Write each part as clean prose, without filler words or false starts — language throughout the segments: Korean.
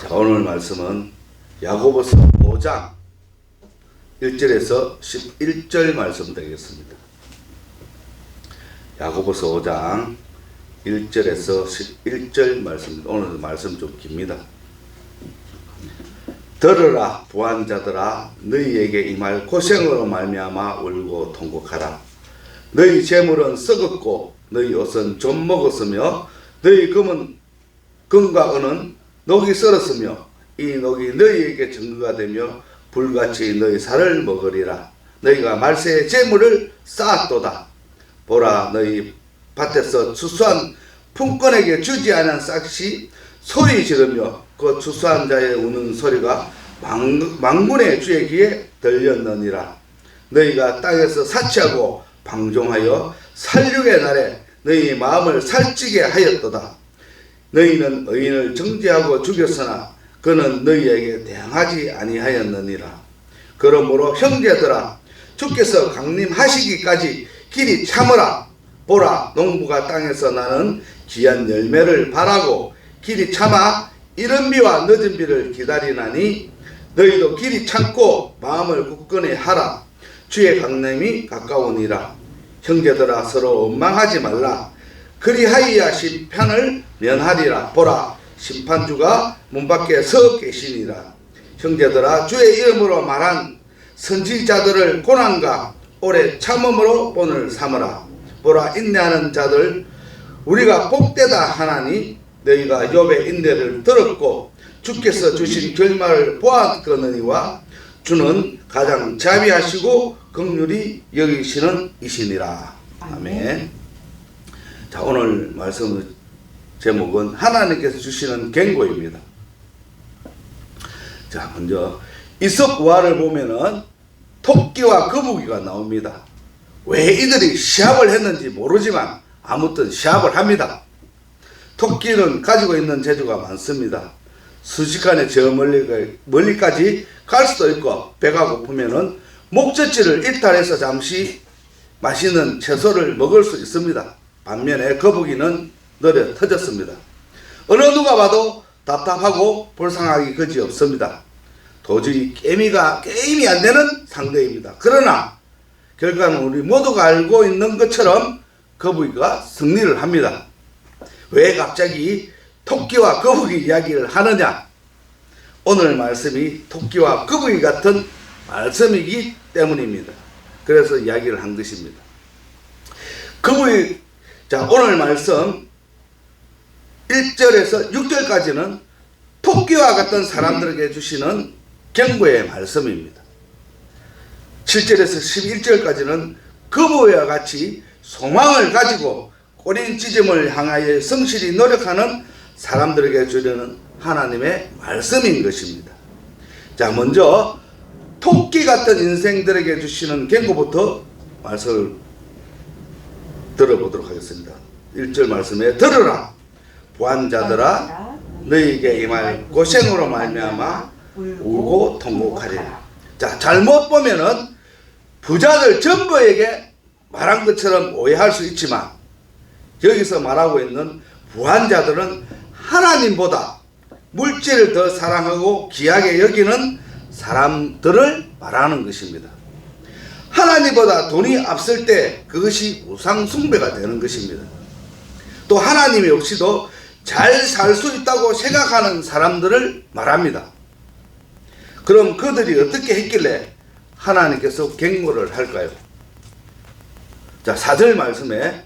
자, 오늘 말씀은 야고보서 5장 1절에서 11절 말씀 되겠습니다. 야고보서 5장 1절에서 11절 말씀입니다. 오늘 말씀 좀 깁니다. 들으라 부한자들아, 너희에게 임할 고생으로 말미암아 울고 통곡하라. 너희 재물은 썩었고 너희 옷은 좀 먹었으며 너희 금과 은은 녹이 썰었으며 이 녹이 너희에게 증거가 되며 불같이 너희 살을 먹으리라. 너희가 말세의 재물을 쌓았도다. 보라, 너희 밭에서 추수한 품꾼에게 주지 않은 싹이 소리 지르며 그 추수한 자의 우는 소리가 만군의 주의 귀에 들렸느니라. 너희가 땅에서 사치하고 방종하여 살육의 날에 너희 마음을 살찌게 하였도다. 너희는 의인을 정죄하고 죽였으나 그는 너희에게 대항하지 아니하였느니라. 그러므로 형제들아, 주께서 강림하시기까지 길이 참으라. 보라, 농부가 땅에서 나는 귀한 열매를 바라고 길이 참아 이른 비와 늦은 비를 기다리나니 너희도 길이 참고 마음을 굳건히 하라. 주의 강림이 가까우니라. 형제들아, 서로 원망하지 말라. 그리하여야 심판을 면하리라. 보라, 심판주가 문 밖에 서 계시니라. 형제들아, 주의 이름으로 말한 선지자들을 고난과 오래 참음으로 본을 삼으라. 보라, 인내하는 자들 우리가 복되다 하나니 너희가 욥의 인내를 들었고 주께서 주신 결말을 보았거니와 주는 가장 자비하시고 긍휼히 여기시는 이시니라. 아멘. 자, 오늘 말씀 제목은 하나님께서 주시는 경고입니다. 자, 먼저 이솝 우화를 보면은 토끼와 거북이가 나옵니다. 왜 이들이 시합을 했는지 모르지만 아무튼 시합을 합니다. 토끼는 가지고 있는 재주가 많습니다. 순식간에 저 멀리까지 갈 수도 있고 배가 고프면은 목적지를 이탈해서 잠시 맛있는 채소를 먹을 수 있습니다. 반면에 거북이는 느려 터졌습니다. 어느 누가 봐도 답답하고 불쌍하기 그지없습니다. 도저히 게임이 안 되는 상대입니다. 그러나 결과는 우리 모두가 알고 있는 것처럼 거북이가 승리를 합니다. 왜 갑자기 토끼와 거북이 이야기를 하느냐? 오늘 말씀이 토끼와 거북이 같은 말씀이기 때문입니다. 그래서 이야기를 한 것입니다. 자, 오늘 말씀 1절에서 6절까지는 토끼와 같은 사람들에게 주시는 경고의 말씀입니다. 7절에서 11절까지는 거북이와 같이 소망을 가지고 꼬린 찢음을 향하여 성실히 노력하는 사람들에게 주려는 하나님의 말씀인 것입니다. 자, 먼저 토끼 같은 인생들에게 주시는 경고부터 말씀을 들어보도록 하겠습니다. 1절 말씀에 들으라 부한자들아, 너희에게 임할 고생으로 말미암아 울고 통곡하리라. 자, 잘못 보면은 부자들 전부에게 말한 것처럼 오해할 수 있지만 여기서 말하고 있는 부한자들은 하나님보다 물질을 더 사랑하고 귀하게 여기는 사람들을 말하는 것입니다. 하나님보다 돈이 앞설 때 그것이 우상 숭배가 되는 것입니다. 또 하나님이 없이도 잘 살 수 있다고 생각하는 사람들을 말합니다. 그럼 그들이 어떻게 했길래 하나님께서 경고를 할까요? 자, 4절 말씀에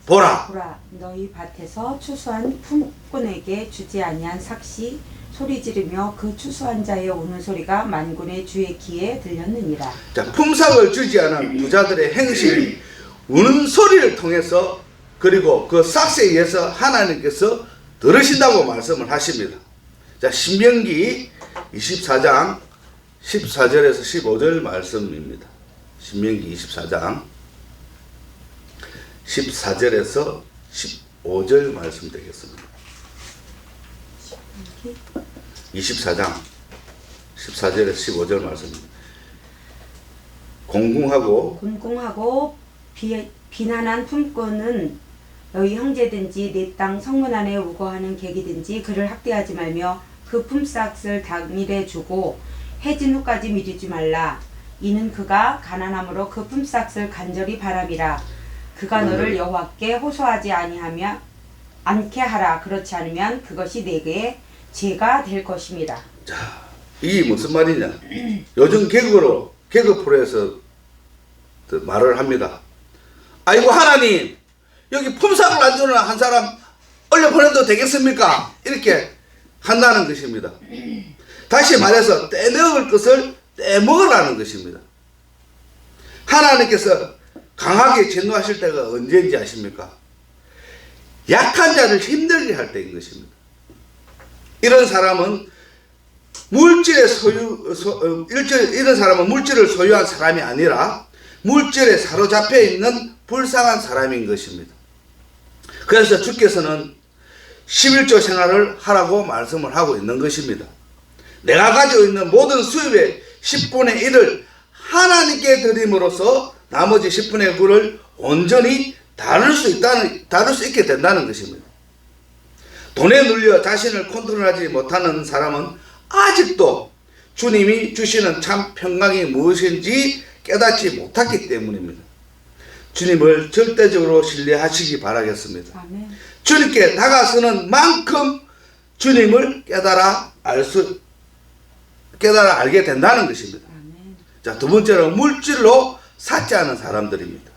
보라, 너희 밭에서 추수한 품꾼에게 주지 아니한 삭시 소리 지르며 그 추수한 자의 우는 소리가 만군의 주의 귀에 들렸느니라. 자, 품삯을 주지 않은 부자들의 행실이 우는 소리를 통해서 그리고 그 삭시에 의해서 하나님께서 들으신다고 말씀을 하십니다. 자, 신명기 24장 14절에서 15절 말씀입니다. 신명기 24장 14절에서 15절 말씀 되겠습니다. 24장 14절에서 15절 말씀입니다. 공공하고 비난한 품꾼은 너희 형제든지 내 땅 성문 안에 우거하는 객이든지 그를 학대하지 말며 그 품삯을 당일에 주고 해진 후까지 미루지 말라. 이는 그가 가난함으로 그 품삯을 간절히 바람이라. 그가 너를 여호와께 호소하지 아니하며 않게 하라. 그렇지 않으면 그것이 내게 죄가 될 것입니다. 자, 이게 무슨 말이냐? 요즘 개그 프로에서 말을 합니다. 아이고 하나님, 여기 품삯을 안 주는 한 사람 올려 보내도 되겠습니까? 이렇게 한다는 것입니다. 다시 말해서 떼먹을 것을 떼먹으라는 것입니다. 하나님께서 강하게 진노하실 때가 언제인지 아십니까? 약한 자를 힘들게 할 때인 것입니다. 이런 사람은 이런 사람은 물질을 소유한 사람이 아니라 물질에 사로잡혀 있는 불쌍한 사람인 것입니다. 그래서 주께서는 11조 생활을 하라고 말씀을 하고 있는 것입니다. 내가 가지고 있는 모든 수입의 10분의 1을 하나님께 드림으로써 나머지 10분의 9를 온전히 다룰 수 있게 된다는 것입니다. 돈에 눌려 자신을 컨트롤하지 못하는 사람은 아직도 주님이 주시는 참 평강이 무엇인지 깨닫지 못했기 때문입니다. 주님을 절대적으로 신뢰하시기 바라겠습니다. 아멘. 주님께 다가서는 만큼 주님을 깨달아 알게 된다는 것입니다. 아멘. 자, 두 번째로 물질로 사지 않은 사람들입니다.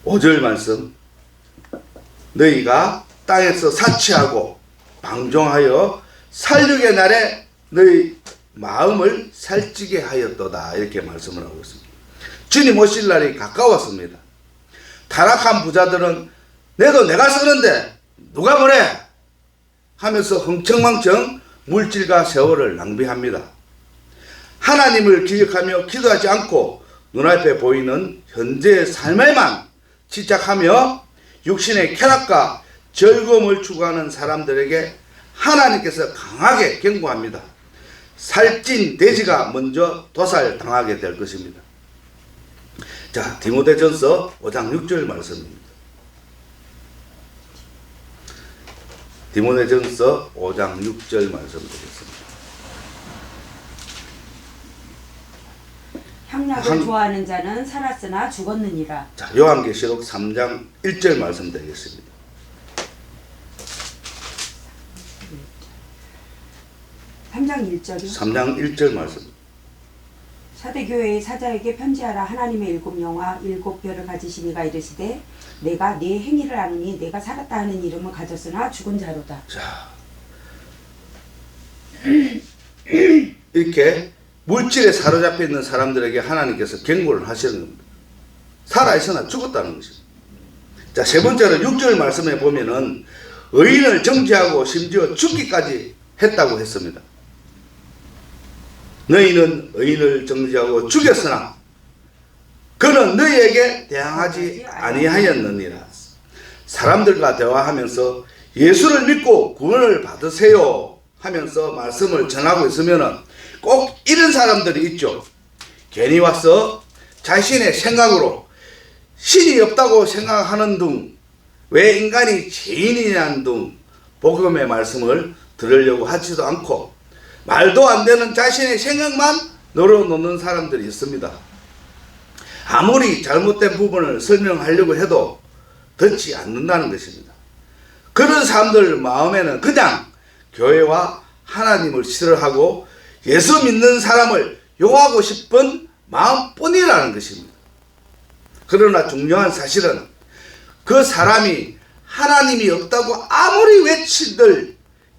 5절 말씀. 너희가 땅에서 사치하고 방종하여 살육의 날에 너희 마음을 살찌게 하였도다. 이렇게 말씀을 하고 있습니다. 주님 오실 날이 가까웠습니다. 타락한 부자들은 내가 쓰는데 누가 보내? 하면서 흥청망청 물질과 세월을 낭비합니다. 하나님을 기억하며 기도하지 않고 눈앞에 보이는 현재의 삶에만 집착하며 육신의 쾌락과 즐거움을 추구하는 사람들에게 하나님께서 강하게 경고합니다. 살찐 돼지가 먼저 도살당하게 될 것입니다. 자, 디모데전서 5장 6절 말씀입니다. 디모데전서 5장 6절 말씀 드리겠습니다. 향락을 좋아하는 자는 살았으나 죽었느니라. 자, 요한계시록 3장 1절 말씀 드리겠습니다. 3장 1절이요? 3장 1절 말씀. 사대교회의 사자에게 편지하라. 하나님의 일곱 영화 일곱 별을 가지신 이가 이르시되 내가 네 행위를 아느니 내가 살았다 하는 이름을 가졌으나 죽은 자로다. 자, 이렇게 물질에 사로잡혀 있는 사람들에게 하나님께서 경고를 하시는 겁니다. 살아있으나 죽었다는 것입니다. 자, 세 번째로 6절 말씀에 보면은 의인을 정죄하고 심지어 죽기까지 했다고 했습니다. 너희는 의인을 정죄하고 죽였으나 그는 너희에게 대항하지 아니하였느니라. 사람들과 대화하면서 예수를 믿고 구원을 받으세요 하면서 말씀을 전하고 있으면은 꼭 이런 사람들이 있죠. 괜히 와서 자신의 생각으로 신이 없다고 생각하는 둥, 왜 인간이 죄인이냐는 둥, 복음의 말씀을 들으려고 하지도 않고 말도 안 되는 자신의 생각만 늘어놓는 사람들이 있습니다. 아무리 잘못된 부분을 설명하려고 해도 듣지 않는다는 것입니다. 그런 사람들 마음에는 그냥 교회와 하나님을 싫어하고 예수 믿는 사람을 욕하고 싶은 마음뿐이라는 것입니다. 그러나 중요한 사실은 그 사람이 하나님이 없다고 아무리 외치들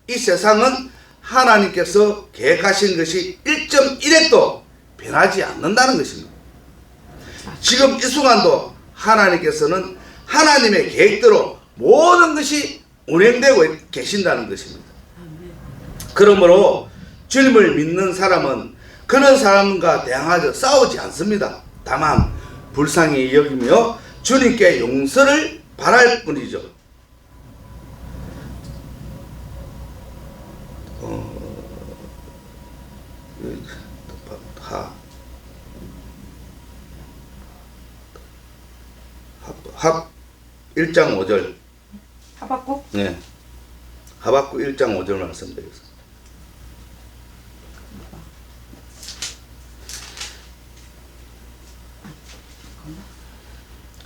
이 세상은 하나님께서 계획하신 것이 1.1핵도 변하지 않는다는 것입니다. 지금 이 순간도 하나님께서는 하나님의 계획대로 모든 것이 운행되고 계신다는 것입니다. 그러므로 주님을 믿는 사람은 그런 사람과 대항하여 싸우지 않습니다. 다만 불쌍히 여기며 주님께 용서를 바랄 뿐이죠. 합 1장 5절. 하박국? 네. 하박국 1장 5절 말씀 되겠습니다.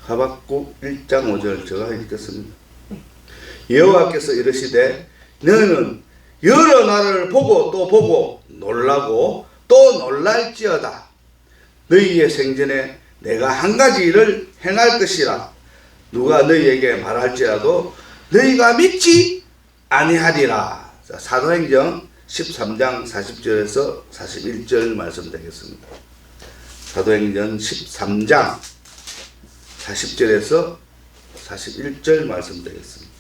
하박국 1장 5절 제가 읽겠습니다. 여호와께서 이르시되 너는 여러 나라를 보고 또 보고 놀라고 또 놀랄지어다. 너희의 생전에 내가 한 가지 일을 행할 것이라. 누가 너희에게 말할지라도 너희가 믿지 아니하리라. 자, 사도행전 13장 40절에서 41절 말씀 되겠습니다. 사도행전 13장 40절에서 41절 말씀 되겠습니다.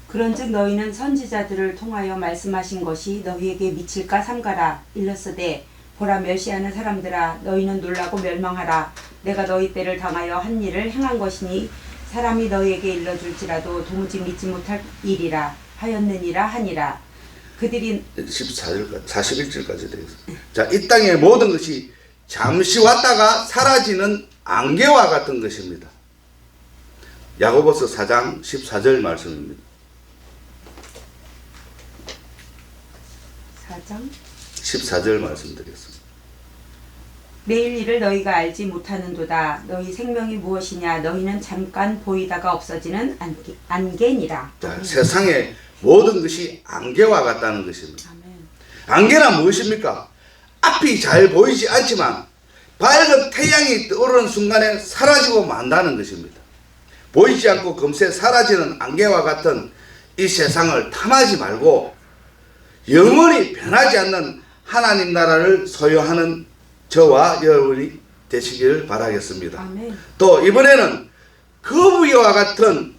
그런즉 너희는 선지자들을 통하여 말씀하신 것이 너희에게 미칠까 삼가라. 일렀으되 보라, 멸시하는 사람들아, 너희는 놀라고 멸망하라. 내가 너희 때를 당하여 한 일을 행한 것이니 사람이 너희에게 일러줄지라도 도무지 믿지 못할 일이라 하였느니라 하니라. 그들이 14절까지 41절까지 되겠습니다. 자, 이 땅의 모든 것이 잠시 왔다가 사라지는 안개와 같은 것입니다. 야고보서 4장 14절 말씀입니다. 4장 14절 말씀드리겠습니다. 내일 일을 너희가 알지 못하는도다. 너희 생명이 무엇이냐? 너희는 잠깐 보이다가 없어지는 안개니라. 자, 세상의 모든 것이 안개와 같다는 것입니다. 아멘. 안개란 무엇입니까? 앞이 잘 보이지 않지만 밝은 태양이 떠오르는 순간에 사라지고 만다는 것입니다. 보이지 않고 금세 사라지는 안개와 같은 이 세상을 탐하지 말고 영원히 변하지 않는 하나님 나라를 소유하는 저와 여러분이 되시기를 바라겠습니다. 아멘. 또 이번에는 거부와 같은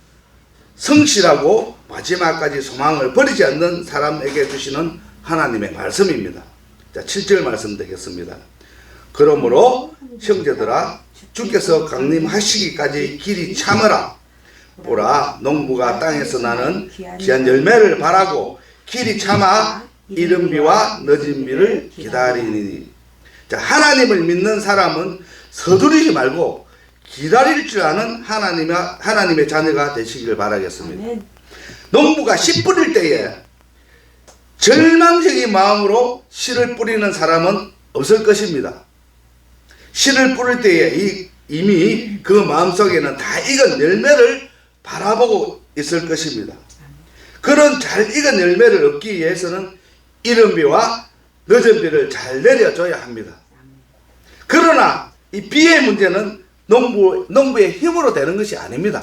성실하고 마지막까지 소망을 버리지 않는 사람에게 주시는 하나님의 말씀입니다. 자, 7절 말씀 되겠습니다. 그러므로 형제들아, 주께서 강림하시기까지 길이 참으라. 보라, 농부가 땅에서 나는 귀한 열매를 바라고 길이 참아 이른 비와 늦은 비를 기다리니. 자, 하나님을 믿는 사람은 서두르지 말고 기다릴 줄 아는 하나님의 자녀가 되시길 바라겠습니다. 아멘. 농부가 씨 뿌릴 때에 절망적인 마음으로 씨를 뿌리는 사람은 없을 것입니다. 씨를 뿌릴 때에 이미 그 마음속에는 다 익은 열매를 바라보고 있을 것입니다. 그런 잘 익은 열매를 얻기 위해서는 이른 비와 늦은 비를 잘 내려줘야 합니다. 그러나 이 비의 문제는 농부의 힘으로 되는 것이 아닙니다.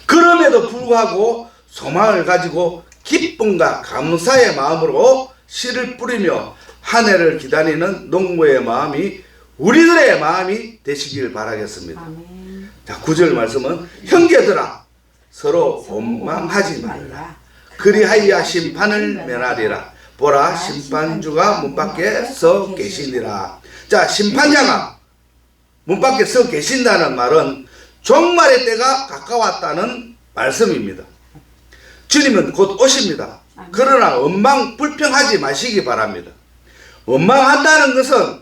그럼에도 불구하고 소망을 가지고 기쁨과 감사의 마음으로 씨를 뿌리며 한 해를 기다리는 농부의 마음이 우리들의 마음이 되시길 바라겠습니다. 아멘. 자, 9절 말씀은 형제들아, 서로 원망하지 말라. 그리하여 심판을 면하리라. 보라, 심판주가 문 밖에 서 계시니라. 자, 심판자가 문 밖에 서 계신다는 말은 종말의 때가 가까웠다는 말씀입니다. 주님은 곧 오십니다. 그러나 원망 불평하지 마시기 바랍니다. 원망한다는 것은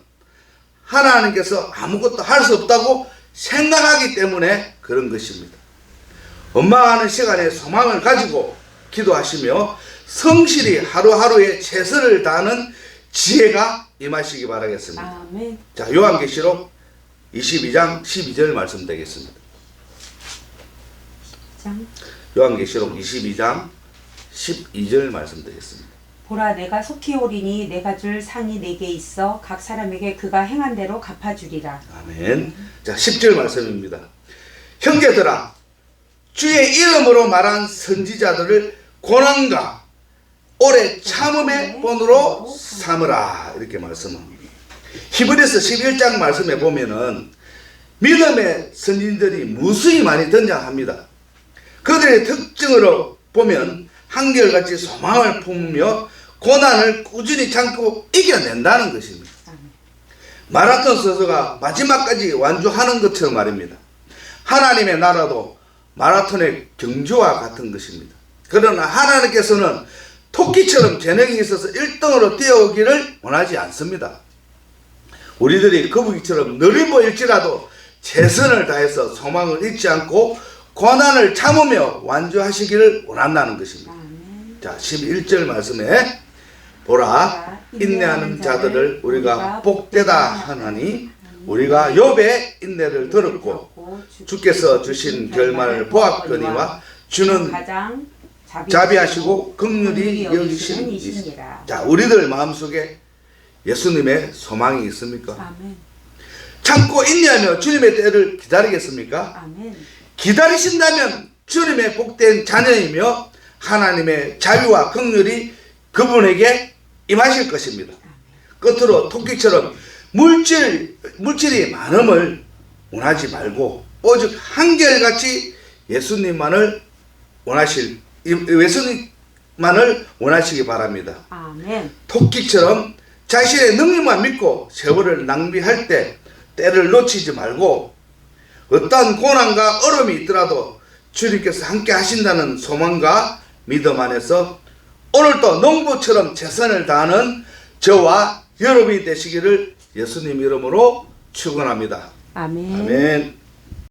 하나님께서 아무것도 할 수 없다고 생각하기 때문에 그런 것입니다. 원망하는 시간에 소망을 가지고 기도하시며 성실히 하루하루에 최선을 다하는 지혜가 임하시기 바라겠습니다. 아멘. 자, 요한계시록 22장 12절 말씀 되겠습니다. 요한계시록 22장 12절 말씀 되겠습니다. 보라, 내가 속히 오리니 내가 줄 상이 내게 있어 각 사람에게 그가 행한 대로 갚아주리라. 아멘. 자, 10절 말씀입니다. 형제들아, 주의 이름으로 말한 선지자들을 고난과 오래 참음의 본으로 삼으라. 이렇게 말씀합니다. 히브리서 11장 말씀에 보면은 믿음의 선진들이 무수히 많이 등장합니다. 그들의 특징으로 보면 한결같이 소망을 품으며 고난을 꾸준히 참고 이겨낸다는 것입니다. 마라톤 선수가 마지막까지 완주하는 것처럼 말입니다. 하나님의 나라도 마라톤의 경주와 같은 것입니다. 그러나 하나님께서는 토끼처럼 재능이 있어서 1등으로 뛰어오기를 원하지 않습니다. 우리들이 거북이처럼 느려 보일지라도 최선을 다해서 소망을 잊지 않고 고난을 참으며 완주하시기를 원한다는 것입니다. 아멘. 자, 11절 말씀에 보라 인내하는 자들을 우리가 복되다 하나니 우리가 욥의 인내를 들었고 주께서 주신 결말을 보았거니와 주는 가장 자비하시고 긍휼히 여기시는 이시라. 자, 우리들 마음속에 예수님의 소망이 있습니까? 아멘. 참고 인내하며 주님의 때를 기다리겠습니까? 아멘. 기다리신다면 주님의 복된 자녀이며 하나님의 자비와 긍휼이 그분에게 임하실 것입니다. 끝으로 토끼처럼 물질이 많음을 원하지 말고 오직 한결같이 예수님만을 원하시기 바랍니다. 아멘. 토끼처럼 자신의 능력만 믿고 세월을 낭비할 때 때를 놓치지 말고 어떠한 고난과 어려움이 있더라도 주님께서 함께 하신다는 소망과 믿음 안에서 오늘도 농부처럼 최선을 다하는 저와 여러분이 되시기를 예수님 이름으로 축원합니다. 아멘. 아멘.